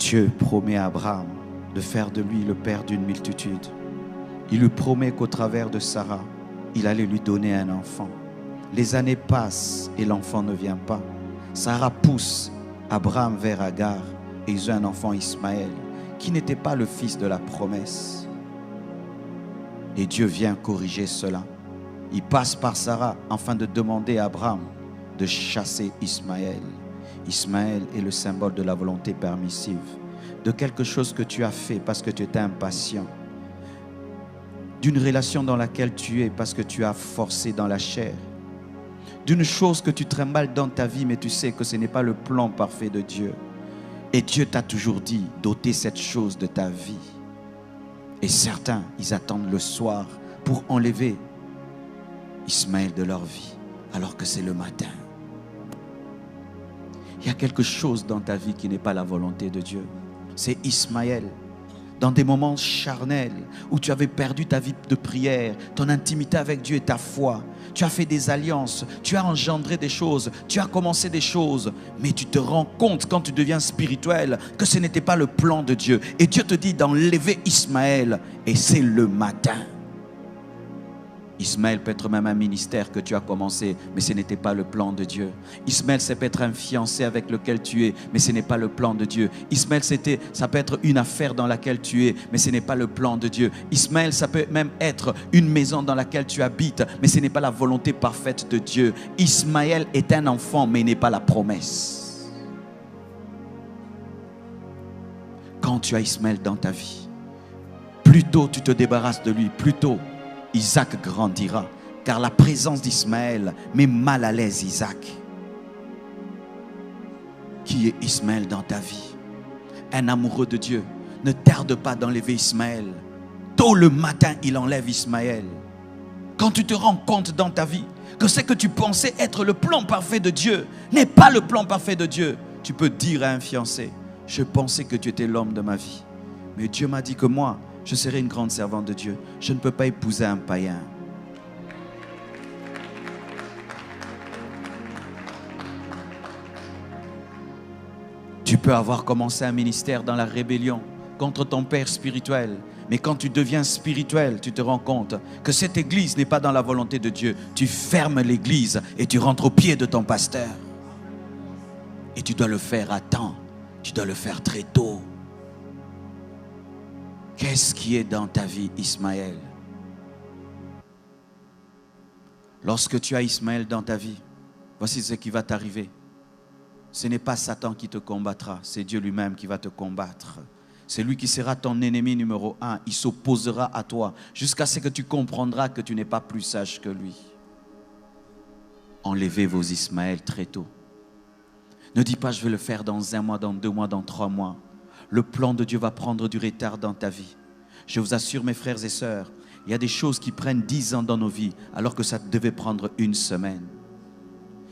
Dieu promet à Abraham de faire de lui le père d'une multitude. Il lui promet qu'au travers de Sarah, il allait lui donner un enfant. Les années passent et l'enfant ne vient pas. Sarah pousse Abraham vers Agar et ils ont un enfant, Ismaël, qui n'était pas le fils de la promesse. Et Dieu vient corriger cela. Il passe par Sarah afin de demander à Abraham de chasser Ismaël. Ismaël est le symbole de la volonté permissive, de quelque chose que tu as fait parce que tu étais impatient, d'une relation dans laquelle tu es parce que tu as forcé dans la chair, d'une chose que tu trimbales dans ta vie mais tu sais que ce n'est pas le plan parfait de Dieu. Et Dieu t'a toujours dit d'ôter cette chose de ta vie. Et certains, ils attendent le soir pour enlever Ismaël de leur vie, alors que c'est le matin. Il y a quelque chose dans ta vie qui n'est pas la volonté de Dieu. C'est Ismaël. Dans des moments charnels où tu avais perdu ta vie de prière, ton intimité avec Dieu et ta foi. Tu as fait des alliances, tu as engendré des choses, tu as commencé des choses, mais tu te rends compte quand tu deviens spirituel que ce n'était pas le plan de Dieu. Et Dieu te dit d'enlever Ismaël et c'est le matin. Ismaël peut être même un ministère que tu as commencé, mais ce n'était pas le plan de Dieu. Ismaël, ça peut être un fiancé avec lequel tu es, mais ce n'est pas le plan de Dieu. Ismaël, ça peut être une affaire dans laquelle tu es, mais ce n'est pas le plan de Dieu. Ismaël, ça peut même être une maison dans laquelle tu habites, mais ce n'est pas la volonté parfaite de Dieu. Ismaël est un enfant, mais il n'est pas la promesse. Quand tu as Ismaël dans ta vie, plus tôt tu te débarrasses de lui, plus tôt Isaac grandira, car la présence d'Ismaël met mal à l'aise Isaac. Qui est Ismaël dans ta vie? Un amoureux de Dieu ne tarde pas d'enlever Ismaël. Tôt le matin, il enlève Ismaël. Quand tu te rends compte dans ta vie que ce que tu pensais être le plan parfait de Dieu n'est pas le plan parfait de Dieu, tu peux dire à un fiancé: je pensais que tu étais l'homme de ma vie, mais Dieu m'a dit que moi, je serai une grande servante de Dieu. Je ne peux pas épouser un païen. Tu peux avoir commencé un ministère dans la rébellion contre ton père spirituel. Mais quand tu deviens spirituel, tu te rends compte que cette église n'est pas dans la volonté de Dieu. Tu fermes l'église et tu rentres au pied de ton pasteur. Et tu dois le faire à temps. Tu dois le faire très tôt. Qu'est-ce qui est dans ta vie, Ismaël? Lorsque tu as Ismaël dans ta vie, voici ce qui va t'arriver. Ce n'est pas Satan qui te combattra, c'est Dieu lui-même qui va te combattre. C'est lui qui sera ton ennemi numéro 1. Il s'opposera à toi jusqu'à ce que tu comprendras que tu n'es pas plus sage que lui. Enlevez vos Ismaël très tôt. Ne dis pas: je vais le faire dans 1 mois, dans 2 mois, dans 3 mois. Le plan de Dieu va prendre du retard dans ta vie. Je vous assure, mes frères et sœurs, il y a des choses qui prennent 10 ans dans nos vies, alors que ça devait prendre 1 semaine.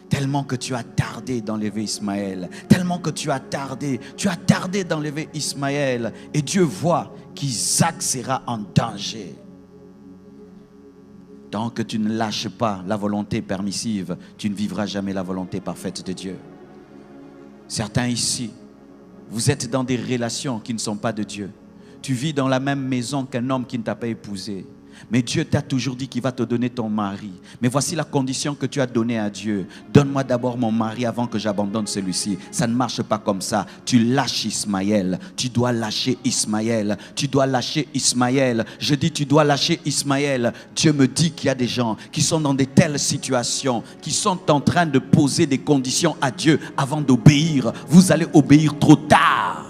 Tellement que tu as tardé d'enlever Ismaël, tellement que tu as tardé d'enlever Ismaël, et Dieu voit qu'Isaac sera en danger. Tant que tu ne lâches pas la volonté permissive, tu ne vivras jamais la volonté parfaite de Dieu. Certains ici, vous êtes dans des relations qui ne sont pas de Dieu. Tu vis dans la même maison qu'un homme qui ne t'a pas épousé. Mais Dieu t'a toujours dit qu'il va te donner ton mari. Mais voici la condition que tu as donnée à Dieu. Donne-moi d'abord mon mari avant que j'abandonne celui-ci. Ça ne marche pas comme ça. Tu lâches Ismaël. Tu dois lâcher Ismaël. Tu dois lâcher Ismaël. Je dis tu dois lâcher Ismaël. Dieu me dit qu'il y a des gens qui sont dans de telles situations, qui sont en train de poser des conditions à Dieu avant d'obéir. Vous allez obéir trop tard.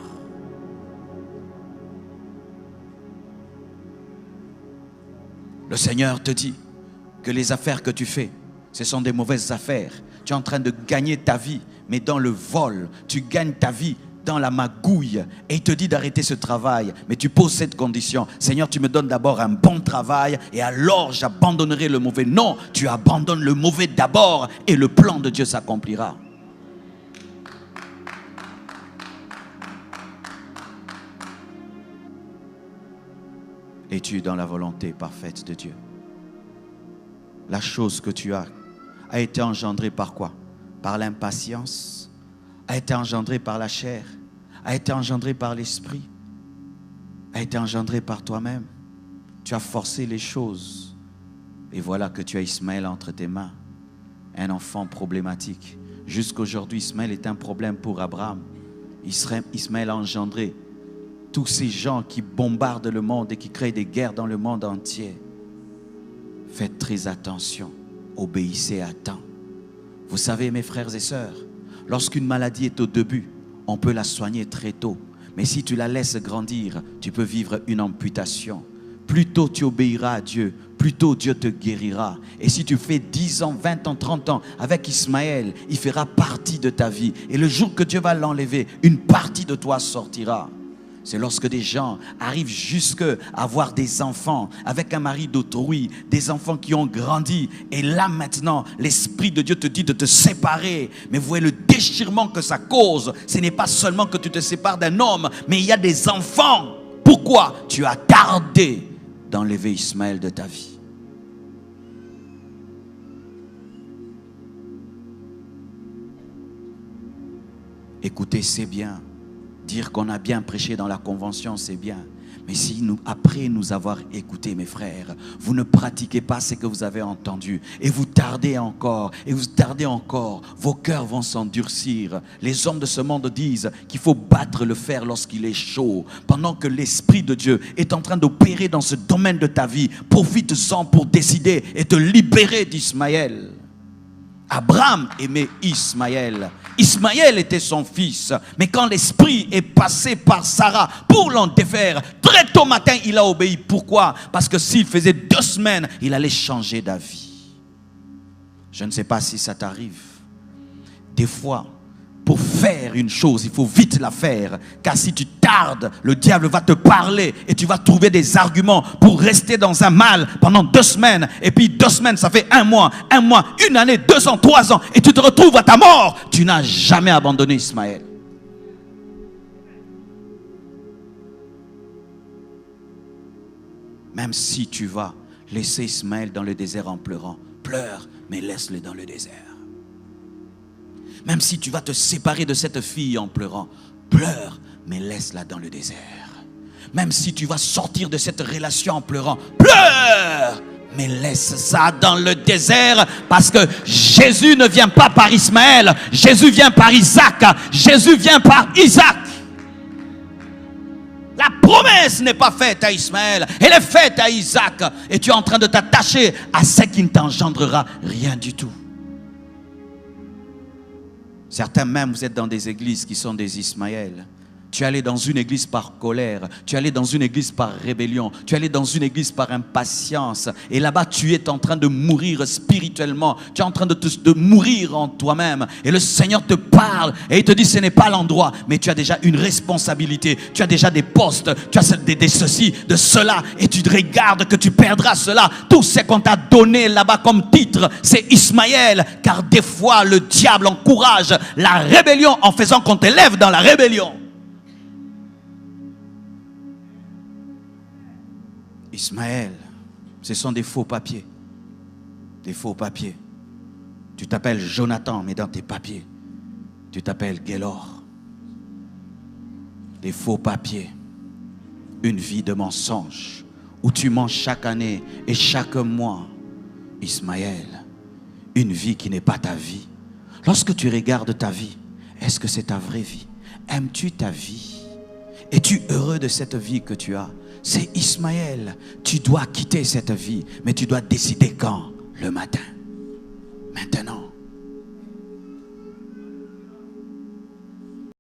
Le Seigneur te dit que les affaires que tu fais, ce sont des mauvaises affaires. Tu es en train de gagner ta vie, mais dans le vol. Tu gagnes ta vie dans la magouille. Et il te dit d'arrêter ce travail. Mais tu poses cette condition: Seigneur, tu me donnes d'abord un bon travail et alors j'abandonnerai le mauvais. Non, tu abandonnes le mauvais d'abord et le plan de Dieu s'accomplira. Es-tu dans la volonté parfaite de Dieu? La chose que tu as a été engendrée par quoi? Par l'impatience? A été engendrée par la chair? a été engendré par l'esprit, a été engendré par toi-même. Tu as forcé les choses. Et voilà que tu as Ismaël entre tes mains. Un enfant problématique. Jusqu'aujourd'hui, Ismaël est un problème pour Abraham. Ismaël a engendré tous ces gens qui bombardent le monde et qui créent des guerres dans le monde entier. Faites très attention. Obéissez à temps. Vous savez, mes frères et sœurs, lorsqu'une maladie est au début, on peut la soigner très tôt. Mais si tu la laisses grandir, tu peux vivre une amputation. Plus tôt tu obéiras à Dieu, plus tôt Dieu te guérira. Et si tu fais 10 ans, 20 ans, 30 ans avec Ismaël, il fera partie de ta vie. Et le jour que Dieu va l'enlever, une partie de toi sortira. C'est lorsque des gens arrivent jusqu'à avoir des enfants avec un mari d'autrui, des enfants qui ont grandi. Et là maintenant, l'Esprit de Dieu te dit de te séparer. Mais vous voyez le déchirement que ça cause. Ce n'est pas seulement que tu te sépares d'un homme, mais il y a des enfants. Pourquoi? Tu as tardé d'enlever Ismaël de ta vie. Écoutez, c'est bien. Dire qu'on a bien prêché dans la convention, c'est bien. Mais si nous, après nous avoir écoutés, mes frères, vous ne pratiquez pas ce que vous avez entendu et vous tardez encore, vos cœurs vont s'endurcir. Les hommes de ce monde disent qu'il faut battre le fer lorsqu'il est chaud. Pendant que l'Esprit de Dieu est en train d'opérer dans ce domaine de ta vie, profite-en pour décider et te libérer d'Ismaël. Abraham aimait Ismaël. Ismaël était son fils. Mais quand l'esprit est passé par Sarah pour l'en défaire, très tôt matin, il a obéi. Pourquoi? Parce que s'il faisait 2 semaines, il allait changer d'avis. Je ne sais pas si ça t'arrive. Des fois, pour faire une chose, il faut vite la faire. Car si tu tardes, le diable va te parler et tu vas trouver des arguments pour rester dans un mal pendant 2 semaines. Et puis 2 semaines, ça fait 1 mois, 1 année, 2 ans, 3 ans. Et tu te retrouves à ta mort. Tu n'as jamais abandonné Ismaël. Même si tu vas laisser Ismaël dans le désert en pleurant, pleure, mais laisse-le dans le désert. Même si tu vas te séparer de cette fille en pleurant, pleure, mais laisse-la dans le désert. Même si tu vas sortir de cette relation en pleurant, pleure, mais laisse ça dans le désert. Parce que Jésus ne vient pas par Ismaël, Jésus vient par Isaac. Jésus vient par Isaac. La promesse n'est pas faite à Ismaël, elle est faite à Isaac. Et tu es en train de t'attacher à ce qui ne t'engendrera rien du tout. Certains même, vous êtes dans des églises qui sont des Ismaël. Tu es allé dans une église par colère, tu es allé dans une église par rébellion, tu es allé dans une église par impatience. Et là-bas, tu es en train de mourir spirituellement, tu es en train de mourir en toi-même. Et le Seigneur te parle et il te dit, ce n'est pas l'endroit, mais tu as déjà une responsabilité, tu as déjà des postes, tu as des ceci, de cela, et tu te regardes que tu perdras cela. Tout ce qu'on t'a donné là-bas comme titre, c'est Ismaël. Car des fois, le diable encourage la rébellion en faisant qu'on t'élève dans la rébellion. Ismaël, ce sont des faux papiers. Des faux papiers. Tu t'appelles Jonathan, mais dans tes papiers, tu t'appelles Gélor. Des faux papiers. Une vie de mensonge où tu mens chaque année et chaque mois. Ismaël, une vie qui n'est pas ta vie. Lorsque tu regardes ta vie, est-ce que c'est ta vraie vie? Aimes-tu ta vie? Es-tu heureux de cette vie que tu as? C'est Ismaël. Tu dois quitter cette vie, mais tu dois décider quand? Le matin. Maintenant.